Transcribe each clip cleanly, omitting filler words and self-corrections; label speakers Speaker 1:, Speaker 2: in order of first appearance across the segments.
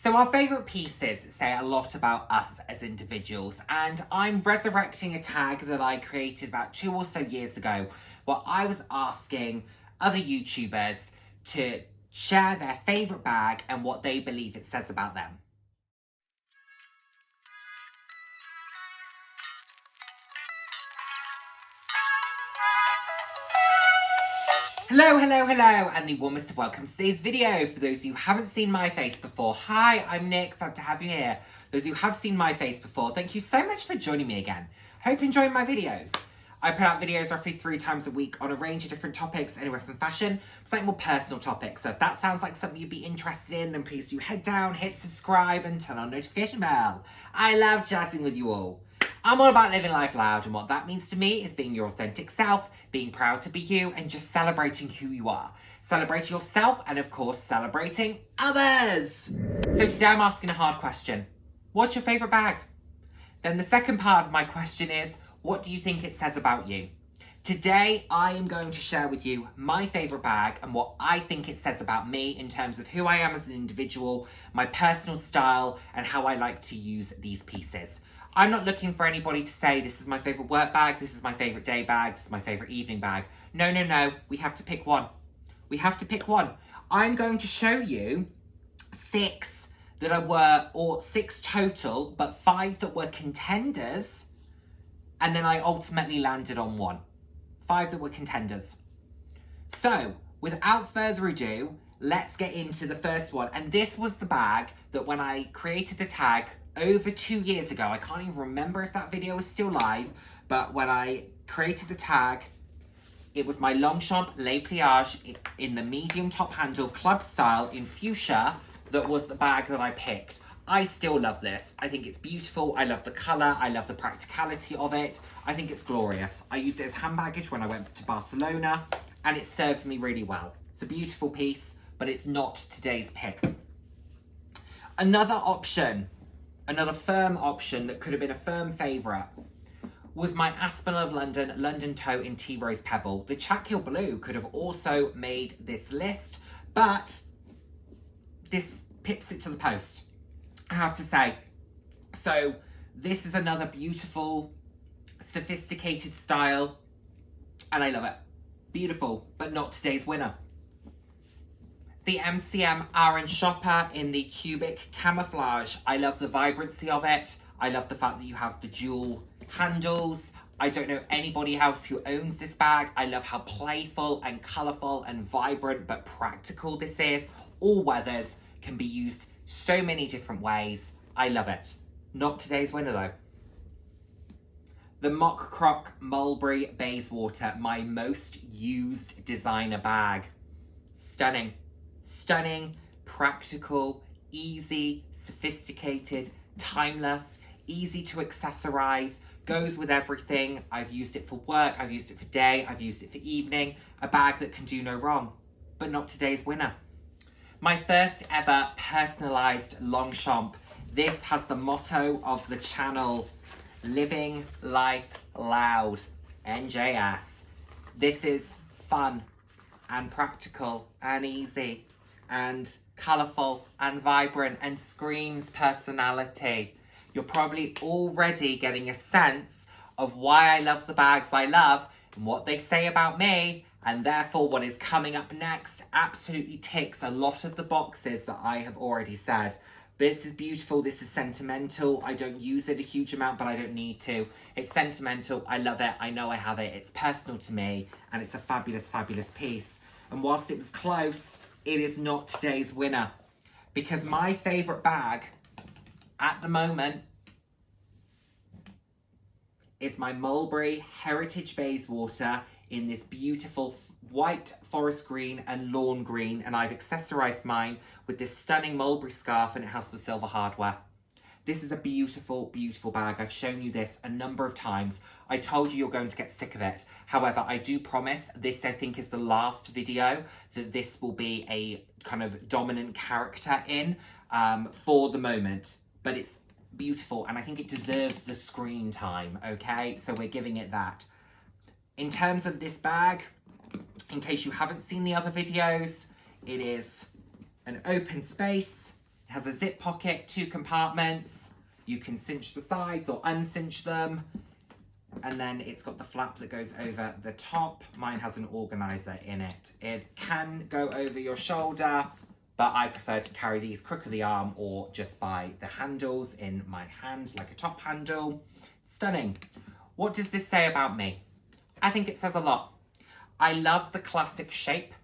Speaker 1: So our favourite pieces say a lot about us as individuals, and I'm resurrecting a tag that I created about 2 or so years ago where I was asking other YouTubers to share their favourite bag and what they believe it says about them. Hello, and the warmest of welcomes to today's video. For those of you who haven't seen my face before, hi, I'm Nick, fab to have you here. Those of you who have seen my face before, thank you so much for joining me again. Hope you're enjoying my videos. I put out videos roughly 3 times a week on a range of different topics, anywhere from fashion to slightly more personal topics. So if that sounds like something you'd be interested in, then please do head down, hit subscribe and turn on notification bell. I love chatting with you all. I'm all about living life loud, and what that means to me is being your authentic self, being proud to be you, and just celebrating who you are. Celebrating yourself and, of course, celebrating others. So today I'm asking a hard question. What's your favourite bag? Then the second part of my question is, what do you think it says about you? Today I am going to share with you my favourite bag and what I think it says about me in terms of who I am as an individual, my personal style, and how I like to use these pieces. I'm not looking for anybody to say, this is my favourite work bag, this is my favourite day bag, this is my favourite evening bag. No, we have to pick one. We have to pick one. I'm going to show you 6 that I were, or 6 total, but 5 that were contenders, and then I ultimately landed on 1. 5 that were contenders. So, without further ado, let's get into the first one. And this was the bag that when I created the tag over 2 years ago, I can't even remember if that video was still live, but when I created the tag, it was my Longchamp Le Pliage in the medium top handle club style in fuchsia that was the bag that I picked. I still love this. I think it's beautiful. I love the colour. I love the practicality of it. I think it's glorious. I used it as hand baggage when I went to Barcelona, and it served me really well. It's a beautiful piece, but it's not today's pick. Another option, another firm option that could have been a firm favourite, was my Aspen of London Toe in Tea Rose Pebble. The Chatkill Blue could have also made this list, but this pips it to the post, I have to say. So this is another beautiful, sophisticated style, and I love it. Beautiful, but not today's winner. The MCM Aaron Shopper in the Cubic Camouflage. I love the vibrancy of it. I love the fact that you have the dual handles. I don't know anybody else who owns this bag. I love how playful and colourful and vibrant but practical this is. All weathers, can be used so many different ways. I love it. Not today's winner though. The Mock Croc Mulberry Bayswater, my most used designer bag. Stunning. Stunning, practical, easy, sophisticated, timeless, easy to accessorize, goes with everything. I've used it for work, I've used it for day, I've used it for evening. A bag that can do no wrong, but not today's winner. My first ever personalised Longchamp. This has the motto of the channel, Living Life Loud, NJS. This is fun and practical and easy and colourful and vibrant and screams personality. You're probably already getting a sense of why I love the bags I love and what they say about me, and therefore what is coming up next absolutely ticks a lot of the boxes that I have already said. This is beautiful, this is sentimental. I don't use it a huge amount, but I don't need to. It's sentimental, I love it, I know I have it, it's personal to me, and it's a fabulous, fabulous piece. And whilst it was close, it is not today's winner, because my favourite bag at the moment is my Mulberry Heritage Bayswater in this beautiful white forest green and lawn green, and I've accessorised mine with this stunning mulberry scarf, and it has the silver hardware. This is a beautiful, beautiful bag. I've shown you this a number of times. I told you you're going to get sick of it. However, I do promise this, I think, is the last video that this will be a kind of dominant character in for the moment. But it's beautiful, and I think it deserves the screen time, okay? So we're giving it that. In terms of this bag, in case you haven't seen the other videos, it is an open space. It has a zip pocket, 2 compartments. You can cinch the sides or uncinch them. And then it's got the flap that goes over the top. Mine has an organizer in it. It can go over your shoulder, but I prefer to carry these crook of the arm or just by the handles in my hand, like a top handle. Stunning. What does this say about me? I think it says a lot. I love the classic shape.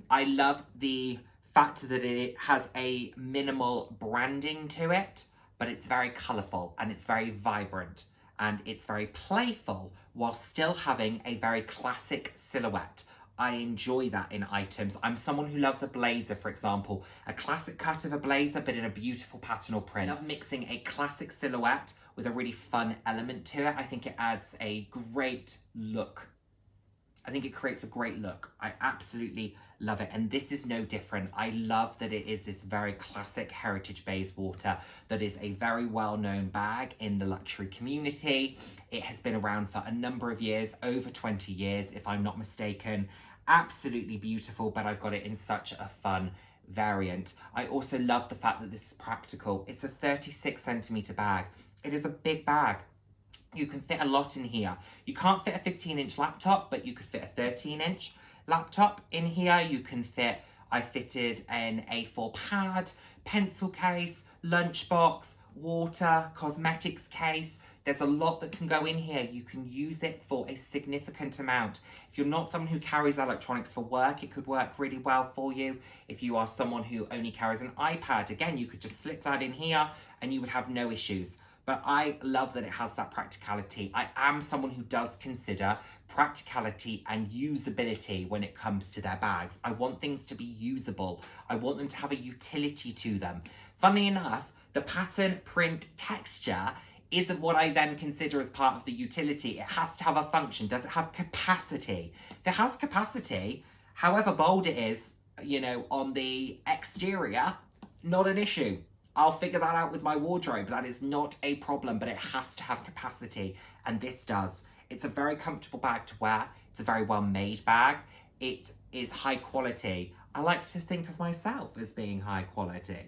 Speaker 1: I love the fact that it has a minimal branding to it, but it's very colourful and it's very vibrant and it's very playful while still having a very classic silhouette. I enjoy that in items. I'm someone who loves a blazer, for example, a classic cut of a blazer, but in a beautiful pattern or print. I love mixing a classic silhouette with a really fun element to it. I think it adds a great look. I think it creates a great look. I absolutely love it. And this is no different. I love that it is this very classic heritage Bayswater that is a very well-known bag in the luxury community. It has been around for a number of years, over 20 years, if I'm not mistaken. Absolutely beautiful, but I've got it in such a fun variant. I also love the fact that this is practical. It's a 36 centimeter bag. It is a big bag. You can fit a lot in here. You can't fit a 15-inch laptop, but you could fit a 13-inch laptop in here. You can fit, I fitted an A4 pad, pencil case, lunchbox, water, cosmetics case. There's a lot that can go in here. You can use it for a significant amount. If you're not someone who carries electronics for work, it could work really well for you. If you are someone who only carries an iPad, again, you could just slip that in here and you would have no issues. But I love that it has that practicality. I am someone who does consider practicality and usability when it comes to their bags. I want things to be usable. I want them to have a utility to them. Funnily enough, the pattern, print, texture isn't what I then consider as part of the utility. It has to have a function. Does it have capacity? If it has capacity, however bold it is, you know, on the exterior, not an issue. I'll figure that out with my wardrobe. That is not a problem, but it has to have capacity, and this does. It's a very comfortable bag to wear. It's a very well-made bag. It is high quality. I like to think of myself as being high quality.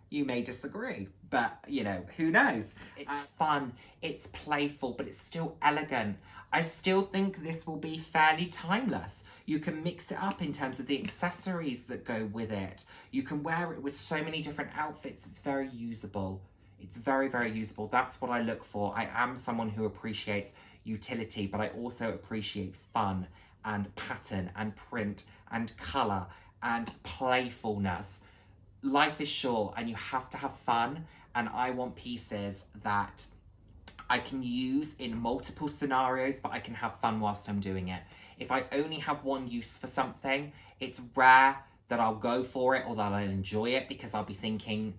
Speaker 1: You may disagree, but, you know, who knows? It's fun, it's playful, but it's still elegant. I still think this will be fairly timeless. You can mix it up in terms of the accessories that go with it. You can wear it with so many different outfits. It's very usable. It's very, very usable. That's what I look for. I am someone who appreciates utility, but I also appreciate fun and pattern and print and colour and playfulness. Life is short and you have to have fun, and I want pieces that I can use in multiple scenarios, but I can have fun whilst I'm doing it. If I only have one use for something, it's rare that I'll go for it or that I'll enjoy it, because I'll be thinking,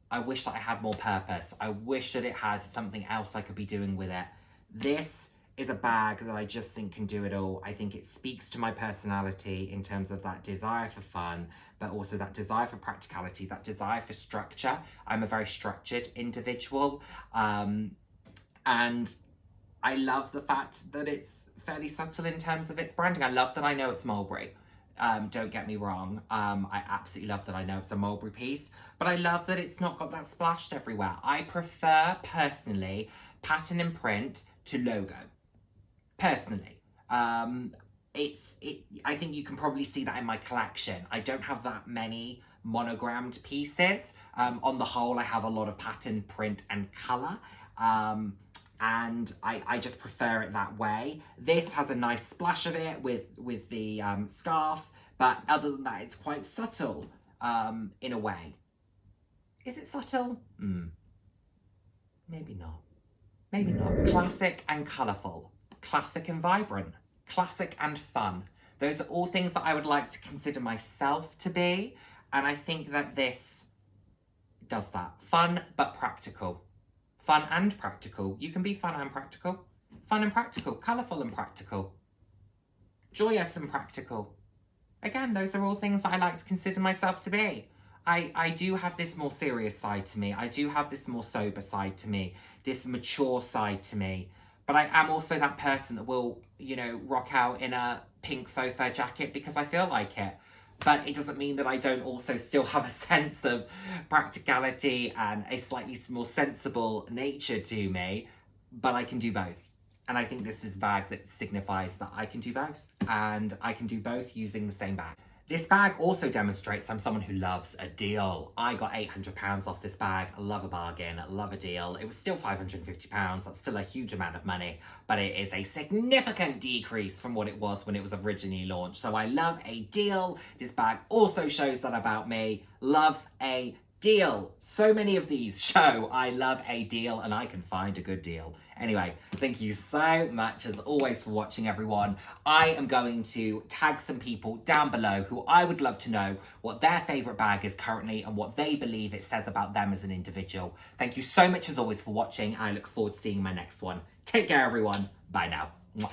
Speaker 1: I wish that I had more purpose. I wish that it had something else I could be doing with it. This is a bag that I just think can do it all. I think it speaks to my personality in terms of that desire for fun, but also that desire for practicality, that desire for structure. I'm a very structured individual. And I love the fact that it's fairly subtle in terms of its branding. I love that I know it's Mulberry. Don't get me wrong. I absolutely love that I know it's a Mulberry piece, but I love that it's not got that splashed everywhere. I prefer, personally, pattern and print to logo. Personally. I think you can probably see that in my collection. I don't have that many monogrammed pieces. On the whole, I have a lot of pattern, print, and colour. And I just prefer it that way. This has a nice splash of it with the scarf, but other than that, it's quite subtle in a way. Is it subtle? Maybe not. Maybe not. Classic and colourful. Classic and vibrant. Classic and fun. Those are all things that I would like to consider myself to be, and I think that this does that. Fun but practical. Fun and practical. You can be fun and practical. Fun and practical. Colourful and practical. Joyous and practical. Again, those are all things that I like to consider myself to be. I do have this more serious side to me. I do have this more sober side to me. This mature side to me. But I am also that person that will, you know, rock out in a pink faux fur jacket because I feel like it. but it doesn't mean that I don't also still have a sense of practicality and a slightly more sensible nature to me, but I can do both. And I think this is a bag that signifies that I can do both, and I can do both using the same bag. This bag also demonstrates I'm someone who loves a deal. I got £800 off this bag. I love a bargain, I love a deal. It was still £550. That's still a huge amount of money, but it is a significant decrease from what it was when it was originally launched. So I love a deal. This bag also shows that about me. Loves a deal. So many of these show I love a deal and I can find a good deal. Anyway, thank you so much as always for watching, everyone. I am going to tag some people down below who I would love to know what their favourite bag is currently and what they believe it says about them as an individual. Thank you so much as always for watching. I look forward to seeing my next one. Take care, everyone. Bye now. Mwah.